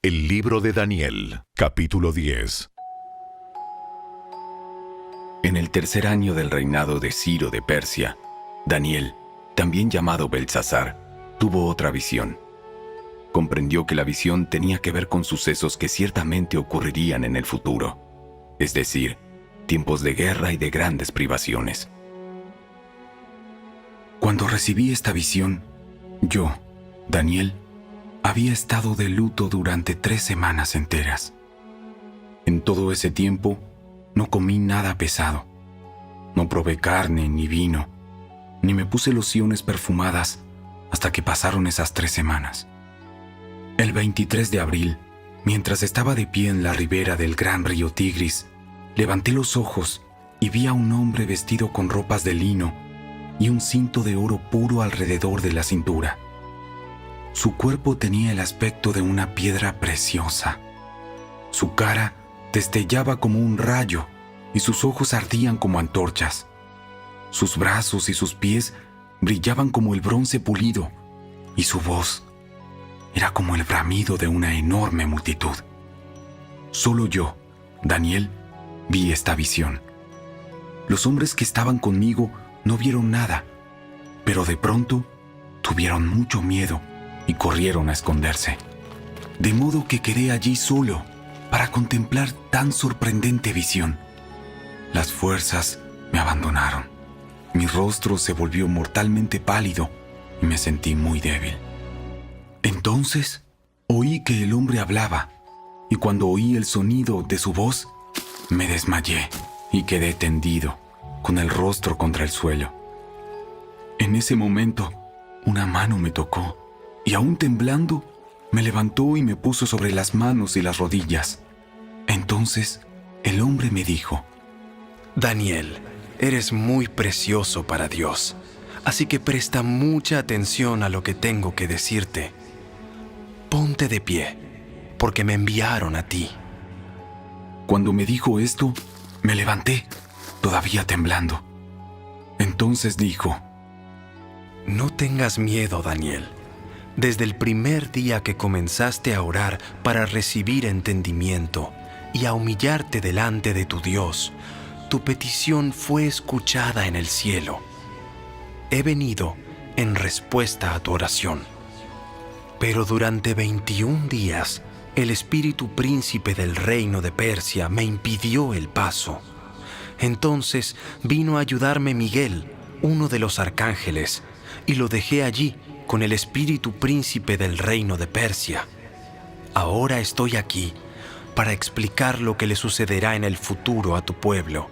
El libro de Daniel, capítulo 10. En el tercer año del reinado de Ciro de Persia, Daniel, también llamado Beltsasar, tuvo otra visión. Comprendió que la visión tenía que ver con sucesos que ciertamente ocurrirían en el futuro, es decir, tiempos de guerra y de grandes privaciones. Cuando recibí esta visión, yo, Daniel, había estado de luto durante 3 semanas enteras. En todo ese tiempo, no comí nada pesado. No probé carne ni vino, ni me puse lociones perfumadas hasta que pasaron esas 3 semanas. El 23 de abril, mientras estaba de pie en la ribera del gran río Tigris, levanté los ojos y vi a un hombre vestido con ropas de lino y un cinto de oro puro alrededor de la cintura. Su cuerpo tenía el aspecto de una piedra preciosa. Su cara destellaba como un rayo y sus ojos ardían como antorchas. Sus brazos y sus pies brillaban como el bronce pulido y su voz era como el bramido de una enorme multitud. Solo yo, Daniel, vi esta visión. Los hombres que estaban conmigo no vieron nada, pero de pronto tuvieron mucho miedo y corrieron a esconderse. De modo que quedé allí solo para contemplar tan sorprendente visión. Las fuerzas me abandonaron. Mi rostro se volvió mortalmente pálido y me sentí muy débil. Entonces oí que el hombre hablaba, y cuando oí el sonido de su voz, me desmayé y quedé tendido, con el rostro contra el suelo. En ese momento, una mano me tocó, y aún temblando, me levantó y me puso sobre las manos y las rodillas. Entonces, el hombre me dijo: Daniel, eres muy precioso para Dios, así que presta mucha atención a lo que tengo que decirte. Ponte de pie, porque me enviaron a ti. Cuando me dijo esto, me levanté, todavía temblando. Entonces dijo: No tengas miedo, Daniel. Desde el primer día que comenzaste a orar para recibir entendimiento y a humillarte delante de tu Dios, tu petición fue escuchada en el cielo. He venido en respuesta a tu oración. Pero durante 21 días, el espíritu príncipe del reino de Persia me impidió el paso. Entonces vino a ayudarme Miguel, uno de los arcángeles, y lo dejé allí con el espíritu príncipe del reino de Persia. Ahora estoy aquí para explicar lo que le sucederá en el futuro a tu pueblo,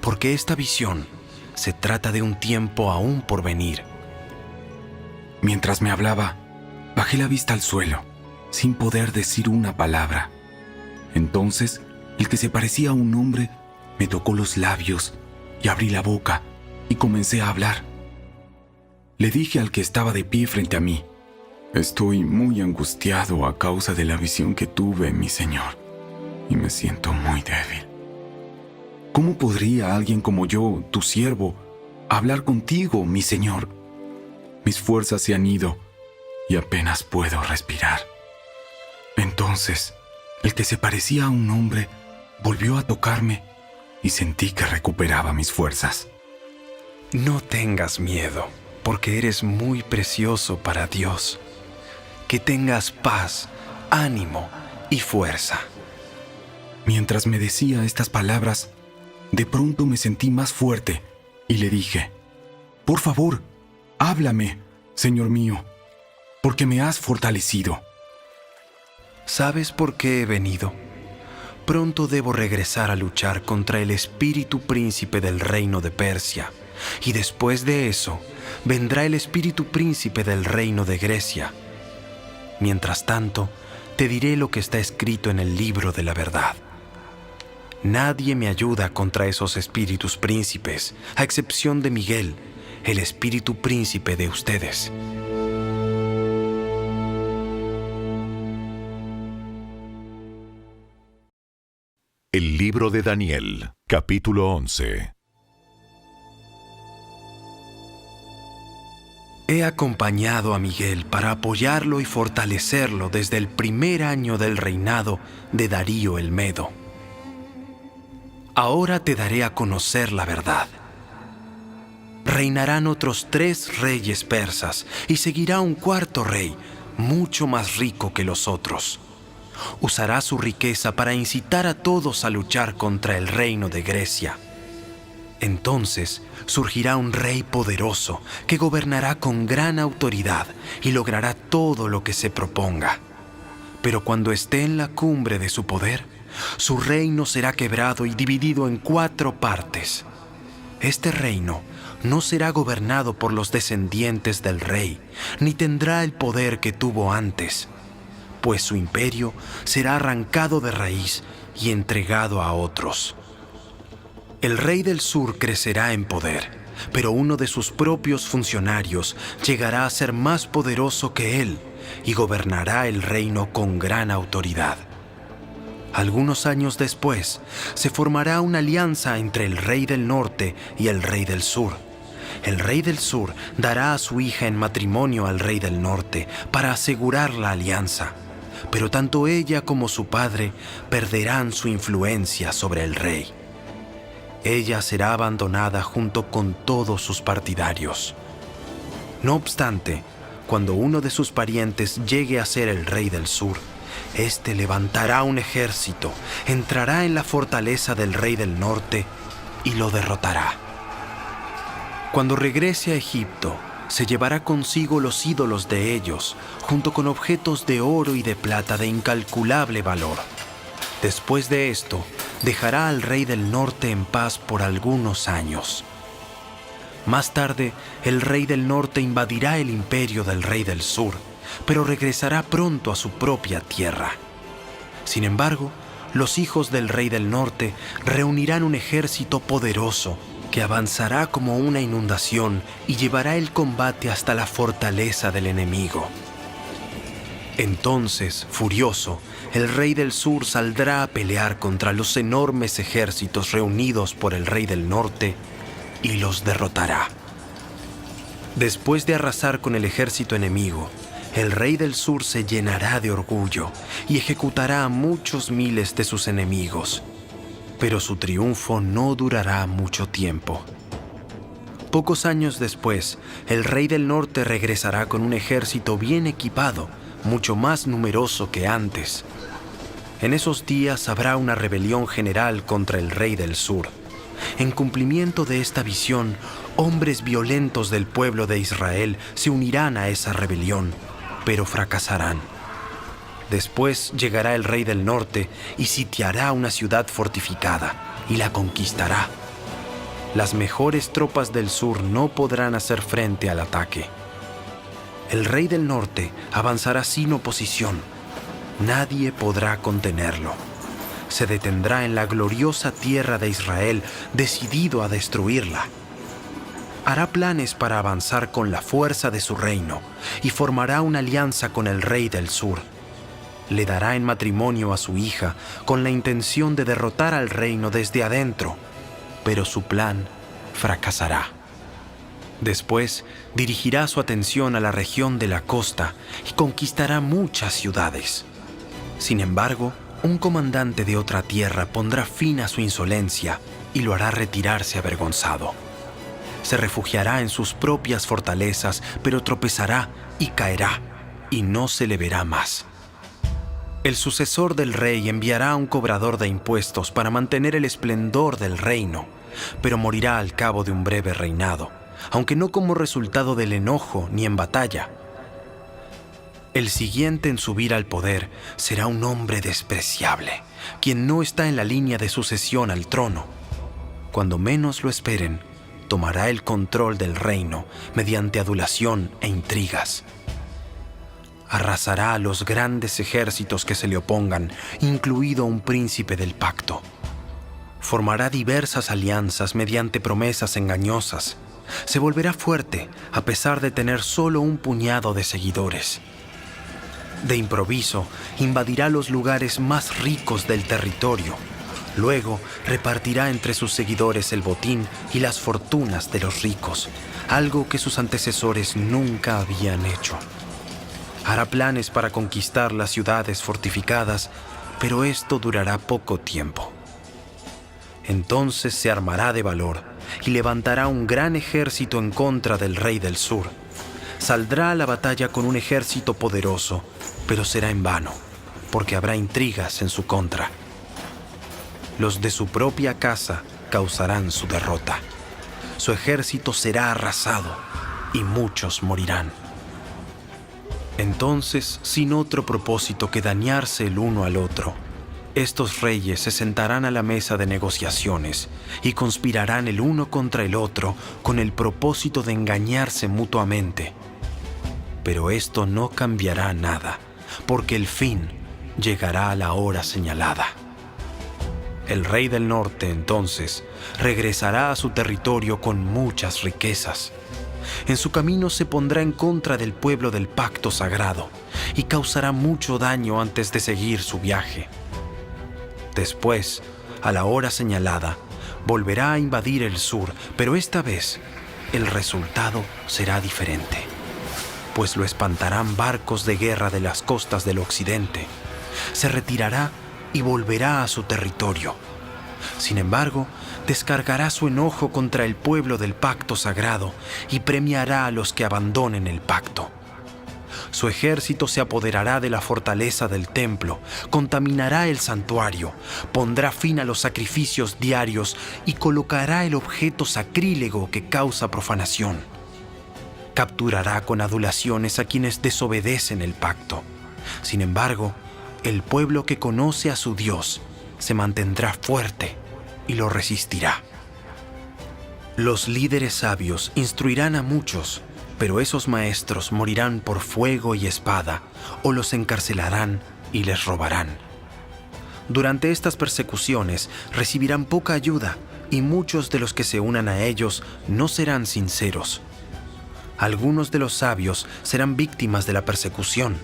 porque esta visión se trata de un tiempo aún por venir. Mientras me hablaba, bajé la vista al suelo, sin poder decir una palabra. Entonces, el que se parecía a un hombre me tocó los labios y abrí la boca y comencé a hablar. Le dije al que estaba de pie frente a mí: Estoy muy angustiado a causa de la visión que tuve, mi señor, y me siento muy débil. ¿Cómo podría alguien como yo, tu siervo, hablar contigo, mi señor? Mis fuerzas se han ido y apenas puedo respirar. Entonces, el que se parecía a un hombre volvió a tocarme y sentí que recuperaba mis fuerzas. No tengas miedo, porque eres muy precioso para Dios. Que tengas paz, ánimo y fuerza. Mientras me decía estas palabras, de pronto me sentí más fuerte y le dije: Por favor, háblame, Señor mío, porque me has fortalecido. ¿Sabes por qué he venido? Pronto debo regresar a luchar contra el espíritu príncipe del reino de Persia, y después de eso vendrá el espíritu príncipe del reino de Grecia. Mientras tanto, te diré lo que está escrito en el libro de la verdad. Nadie me ayuda contra esos espíritus príncipes, a excepción de Miguel, el espíritu príncipe de ustedes. El libro de Daniel, capítulo 11. He acompañado a Miguel para apoyarlo y fortalecerlo desde el primer año del reinado de Darío el Medo. Ahora te daré a conocer la verdad. Reinarán otros 3 reyes persas y seguirá un 4º rey, mucho más rico que los otros. Usará su riqueza para incitar a todos a luchar contra el reino de Grecia. Entonces surgirá un rey poderoso que gobernará con gran autoridad y logrará todo lo que se proponga. Pero cuando esté en la cumbre de su poder, su reino será quebrado y dividido en 4 partes. Este reino no será gobernado por los descendientes del rey, ni tendrá el poder que tuvo antes, pues su imperio será arrancado de raíz y entregado a otros. El rey del sur crecerá en poder, pero uno de sus propios funcionarios llegará a ser más poderoso que él y gobernará el reino con gran autoridad. Algunos años después, se formará una alianza entre el rey del norte y el rey del sur. El rey del sur dará a su hija en matrimonio al rey del norte para asegurar la alianza, pero tanto ella como su padre perderán su influencia sobre el rey. Ella será abandonada junto con todos sus partidarios. No obstante, cuando uno de sus parientes llegue a ser el rey del sur, éste levantará un ejército, entrará en la fortaleza del rey del norte y lo derrotará. Cuando regrese a Egipto, se llevará consigo los ídolos de ellos, junto con objetos de oro y de plata de incalculable valor. Después de esto, dejará al rey del norte en paz por algunos años. Más tarde, el rey del norte invadirá el imperio del rey del sur, pero regresará pronto a su propia tierra. Sin embargo, los hijos del rey del norte reunirán un ejército poderoso que avanzará como una inundación y llevará el combate hasta la fortaleza del enemigo. Entonces, furioso, el rey del sur saldrá a pelear contra los enormes ejércitos reunidos por el rey del norte y los derrotará. Después de arrasar con el ejército enemigo, el rey del sur se llenará de orgullo y ejecutará a muchos miles de sus enemigos. Pero su triunfo no durará mucho tiempo. Pocos años después, el rey del norte regresará con un ejército bien equipado, mucho más numeroso que antes. En esos días habrá una rebelión general contra el rey del sur. En cumplimiento de esta visión, hombres violentos del pueblo de Israel se unirán a esa rebelión, pero fracasarán. Después llegará el rey del norte y sitiará una ciudad fortificada y la conquistará. Las mejores tropas del sur no podrán hacer frente al ataque. El rey del norte avanzará sin oposición. Nadie podrá contenerlo. Se detendrá en la gloriosa tierra de Israel, decidido a destruirla. Hará planes para avanzar con la fuerza de su reino y formará una alianza con el rey del sur. Le dará en matrimonio a su hija con la intención de derrotar al reino desde adentro, pero su plan fracasará. Después dirigirá su atención a la región de la costa y conquistará muchas ciudades. Sin embargo, un comandante de otra tierra pondrá fin a su insolencia y lo hará retirarse avergonzado. Se refugiará en sus propias fortalezas, pero tropezará y caerá, y no se le verá más. El sucesor del rey enviará a un cobrador de impuestos para mantener el esplendor del reino, pero morirá al cabo de un breve reinado, aunque no como resultado del enojo ni en batalla. El siguiente en subir al poder será un hombre despreciable, quien no está en la línea de sucesión al trono. Cuando menos lo esperen, tomará el control del reino mediante adulación e intrigas. Arrasará a los grandes ejércitos que se le opongan, incluido un príncipe del pacto. Formará diversas alianzas mediante promesas engañosas. Se volverá fuerte a pesar de tener solo un puñado de seguidores. De improviso, invadirá los lugares más ricos del territorio. Luego repartirá entre sus seguidores el botín y las fortunas de los ricos, algo que sus antecesores nunca habían hecho. Hará planes para conquistar las ciudades fortificadas, pero esto durará poco tiempo. Entonces se armará de valor y levantará un gran ejército en contra del rey del sur. Saldrá a la batalla con un ejército poderoso, pero será en vano, porque habrá intrigas en su contra. Los de su propia casa causarán su derrota. Su ejército será arrasado y muchos morirán. Entonces, sin otro propósito que dañarse el uno al otro, estos reyes se sentarán a la mesa de negociaciones y conspirarán el uno contra el otro con el propósito de engañarse mutuamente. Pero esto no cambiará nada, porque el fin llegará a la hora señalada. El rey del norte, entonces, regresará a su territorio con muchas riquezas. En su camino se pondrá en contra del pueblo del pacto sagrado y causará mucho daño antes de seguir su viaje. Después, a la hora señalada, volverá a invadir el sur, pero esta vez el resultado será diferente, pues lo espantarán barcos de guerra de las costas del occidente. Se retirará y volverá a su territorio. Sin embargo, descargará su enojo contra el pueblo del pacto sagrado y premiará a los que abandonen el pacto. Su ejército se apoderará de la fortaleza del templo, contaminará el santuario, pondrá fin a los sacrificios diarios y colocará el objeto sacrílego que causa profanación. Capturará con adulaciones a quienes desobedecen el pacto. Sin embargo, el pueblo que conoce a su Dios se mantendrá fuerte y lo resistirá. Los líderes sabios instruirán a muchos, pero esos maestros morirán por fuego y espada, o los encarcelarán y les robarán. Durante estas persecuciones recibirán poca ayuda, y muchos de los que se unan a ellos no serán sinceros. Algunos de los sabios serán víctimas de la persecución.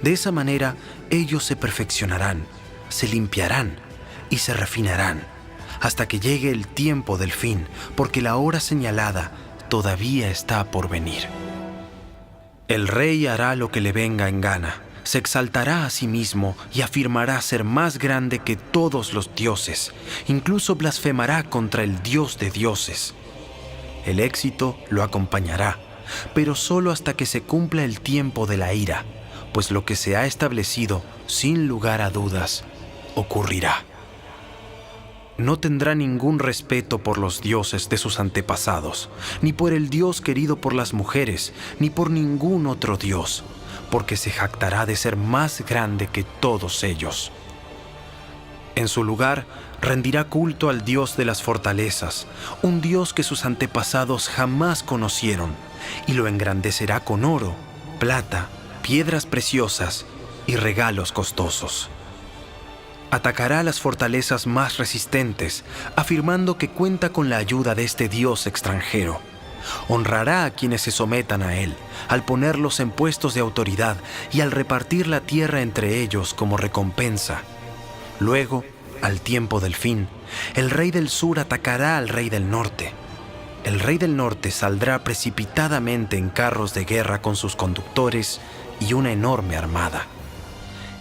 De esa manera, ellos se perfeccionarán, se limpiarán y se refinarán, hasta que llegue el tiempo del fin, porque la hora señalada todavía está por venir. El rey hará lo que le venga en gana, se exaltará a sí mismo y afirmará ser más grande que todos los dioses, incluso blasfemará contra el Dios de dioses. El éxito lo acompañará, pero solo hasta que se cumpla el tiempo de la ira, pues lo que se ha establecido, sin lugar a dudas, ocurrirá. No tendrá ningún respeto por los dioses de sus antepasados, ni por el Dios querido por las mujeres, ni por ningún otro Dios, porque se jactará de ser más grande que todos ellos. En su lugar, rendirá culto al Dios de las fortalezas, un Dios que sus antepasados jamás conocieron, y lo engrandecerá con oro, plata, piedras preciosas y regalos costosos. Atacará las fortalezas más resistentes, afirmando que cuenta con la ayuda de este Dios extranjero. Honrará a quienes se sometan a él, al ponerlos en puestos de autoridad y al repartir la tierra entre ellos como recompensa. Luego, al tiempo del fin, el rey del sur atacará al rey del norte. El rey del norte saldrá precipitadamente en carros de guerra con sus conductores y una enorme armada.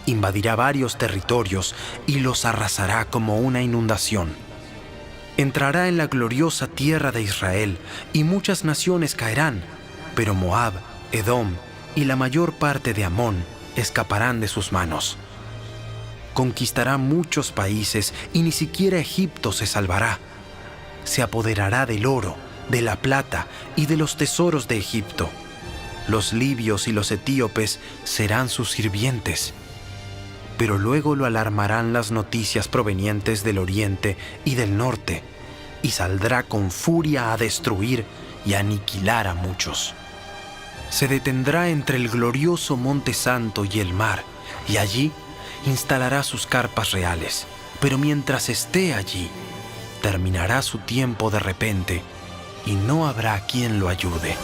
Invadirá varios territorios y los arrasará como una inundación. Entrará en la gloriosa tierra de Israel y muchas naciones caerán, pero Moab, Edom y la mayor parte de Amón escaparán de sus manos. Conquistará muchos países y ni siquiera Egipto se salvará. Se apoderará del oro, de la plata y de los tesoros de Egipto. Los libios y los etíopes serán sus sirvientes. Pero luego lo alarmarán las noticias provenientes del oriente y del norte, y saldrá con furia a destruir y a aniquilar a muchos. Se detendrá entre el glorioso Monte Santo y el mar, y allí instalará sus carpas reales. Pero mientras esté allí, terminará su tiempo de repente, y no habrá quien lo ayude.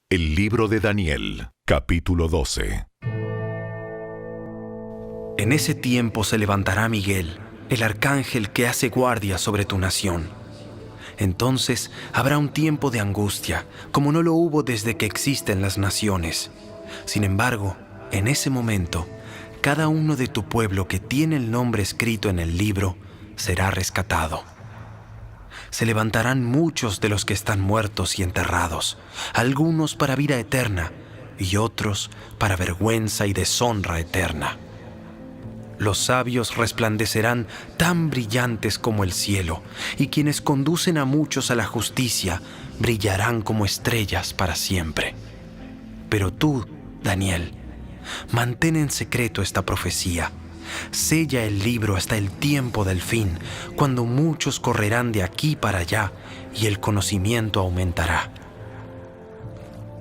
El libro de Daniel, capítulo 12. En ese tiempo se levantará Miguel, el arcángel que hace guardia sobre tu nación. Entonces habrá un tiempo de angustia, como no lo hubo desde que existen las naciones. Sin embargo, en ese momento, cada uno de tu pueblo que tiene el nombre escrito en el libro será rescatado. Se levantarán muchos de los que están muertos y enterrados, algunos para vida eterna y otros para vergüenza y deshonra eterna. Los sabios resplandecerán tan brillantes como el cielo, y quienes conducen a muchos a la justicia brillarán como estrellas para siempre. Pero tú, Daniel, mantén en secreto esta profecía. Sella el libro hasta el tiempo del fin, cuando muchos correrán de aquí para allá y el conocimiento aumentará.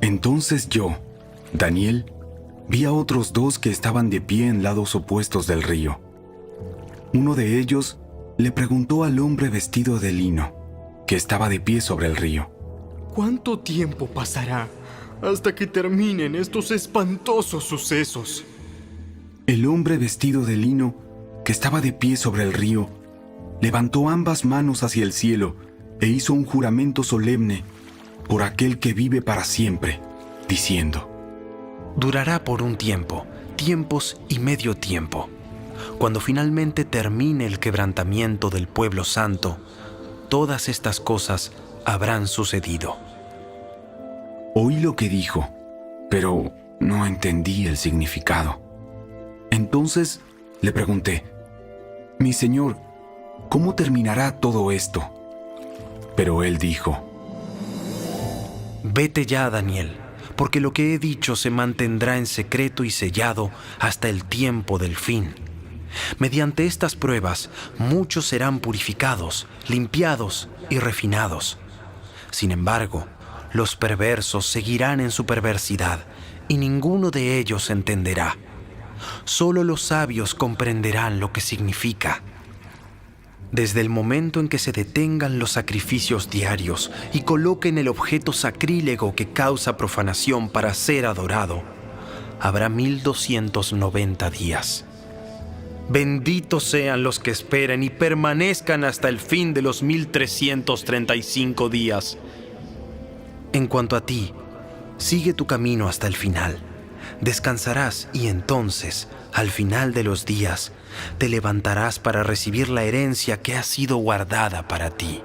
Entonces yo, Daniel, vi a otros dos que estaban de pie en lados opuestos del río. Uno de ellos le preguntó al hombre vestido de lino, que estaba de pie sobre el río: ¿Cuánto tiempo pasará hasta que terminen estos espantosos sucesos? El hombre vestido de lino, que estaba de pie sobre el río, levantó ambas manos hacia el cielo e hizo un juramento solemne por aquel que vive para siempre, diciendo: Durará por un tiempo, tiempos y medio tiempo. Cuando finalmente termine el quebrantamiento del pueblo santo, todas estas cosas habrán sucedido. Oí lo que dijo, pero no entendí el significado. Entonces le pregunté: Mi señor, ¿cómo terminará todo esto? Pero él dijo: Vete ya, Daniel, porque lo que he dicho se mantendrá en secreto y sellado hasta el tiempo del fin. Mediante estas pruebas, muchos serán purificados, limpiados y refinados. Sin embargo, los perversos seguirán en su perversidad, y ninguno de ellos entenderá. Solo los sabios comprenderán lo que significa. Desde el momento en que se detengan los sacrificios diarios y coloquen el objeto sacrílego que causa profanación para ser adorado, habrá 1290 días. Benditos sean los que esperen y permanezcan hasta el fin de los 1335 días. En cuanto a ti, sigue tu camino hasta el final. Descansarás y entonces, al final de los días, te levantarás para recibir la herencia que ha sido guardada para ti.